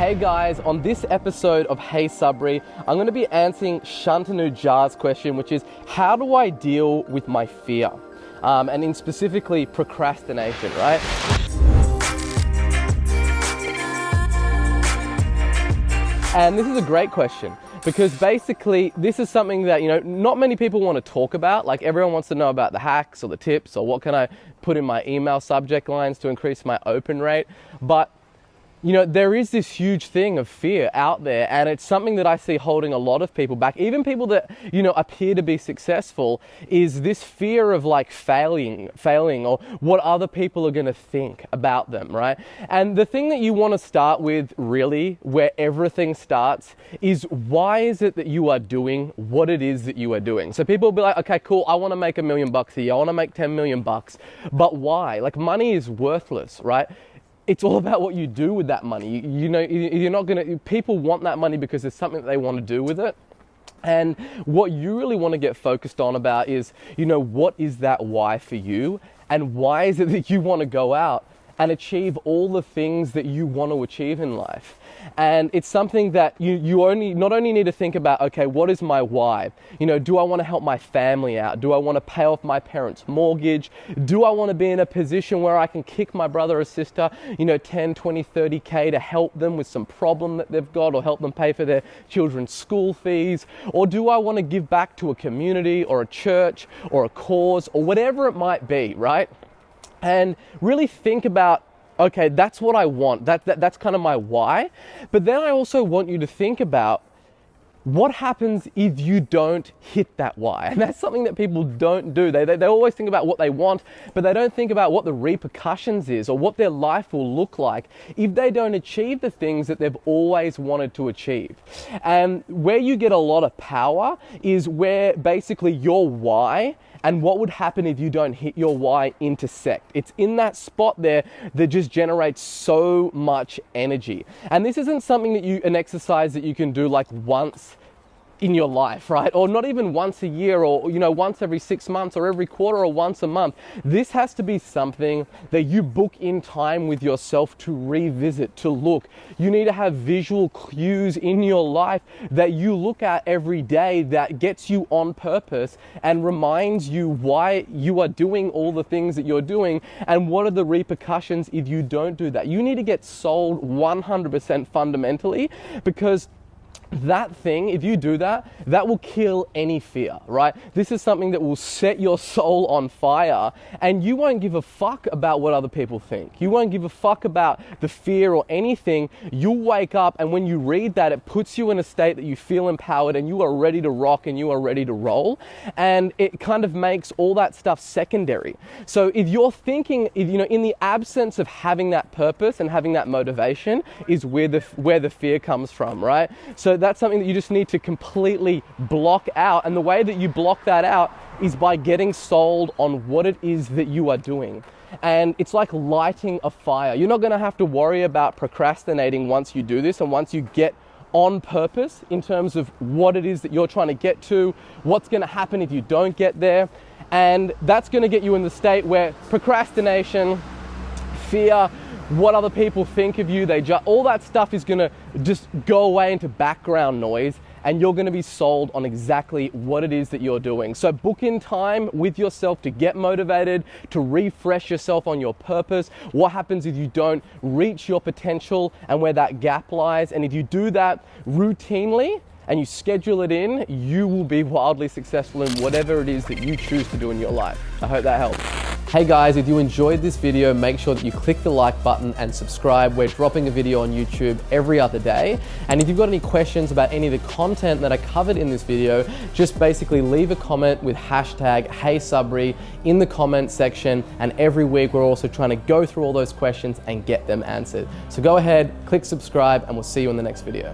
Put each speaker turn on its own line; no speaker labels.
Hey guys, on this episode of Heysabri, I'm going to be answering Shantanu Jha's question, which is how do I deal with my fear? And in specifically procrastination, right? And this is a great question because basically this is something that, not many people want to talk about. Like everyone wants to know about the hacks or the tips or what can I put in my email subject lines to increase my open rate. But there is this huge thing of fear out there, and it's something that I see holding a lot of people back, even people that, appear to be successful, is this fear of like failing or what other people are going to think about them, right? And the thing that you want to start with, really, where everything starts, is why is it that you are doing what it is that you are doing? So people will be like, okay, cool, I want to make $1 million a year, I want to make 10 million bucks, but why? Like money is worthless, right? It's all about what you do with that money. You're not gonna, people want that money because there's something that they want to do with it. And what you really want to get focused on about is, what is that why for you? And why is it that you want to go out and achieve all the things that you want to achieve in life? And it's something that you not only need to think about, okay, what is my why? Do I want to help my family out? Do I want to pay off my parents' mortgage? Do I want to be in a position where I can kick my brother or sister, 10, 20, 30K to help them with some problem that they've got or help them pay for their children's school fees? Or do I want to give back to a community or a church or a cause or whatever it might be, right? And really think about, okay, that's what I want. That's kind of my why. But then I also want you to think about what happens if you don't hit that why. And that's something that people don't do. They always think about what they want, but they don't think about what the repercussions is or what their life will look like if they don't achieve the things that they've always wanted to achieve. And where you get a lot of power is where basically your why and what would happen if you don't hit your why intersect. It's in that spot there that just generates so much energy. And this isn't something an exercise that you can do like once in your life, right? Or not even once a year or, once every 6 months or every quarter or once a month. This has to be something that you book in time with yourself to revisit, to look. You need to have visual cues in your life that you look at every day that gets you on purpose and reminds you why you are doing all the things that you're doing and what are the repercussions if you don't do that. You need to get sold 100% fundamentally, because that thing, if you do that, that will kill any fear, right? This is something that will set your soul on fire, and you won't give a fuck about what other people think. You won't give a fuck about the fear or anything. You'll wake up, and when you read that, it puts you in a state that you feel empowered and you are ready to rock and you are ready to roll, and it kind of makes all that stuff secondary. So if you're thinking, in the absence of having that purpose and having that motivation is where the fear comes from, right? So that's something that you just need to completely block out. And the way that you block that out is by getting sold on what it is that you are doing. And it's like lighting a fire. You're not going to have to worry about procrastinating once you do this and once you get on purpose in terms of what it is that you're trying to get to, what's going to happen if you don't get there. And that's going to get you in the state where procrastination, fear, what other people think of you, all that stuff is gonna just go away into background noise, and you're gonna be sold on exactly what it is that you're doing. So book in time with yourself to get motivated, to refresh yourself on your purpose, what happens if you don't reach your potential and where that gap lies. And if you do that routinely and you schedule it in, you will be wildly successful in whatever it is that you choose to do in your life. I hope that helps. Hey guys, if you enjoyed this video, make sure that you click the like button and subscribe. We're dropping a video on YouTube every other day. And if you've got any questions about any of the content that I covered in this video, just basically leave a comment with hashtag Heysabri in the comment section. And every week we're also trying to go through all those questions and get them answered. So go ahead, click subscribe, and we'll see you in the next video.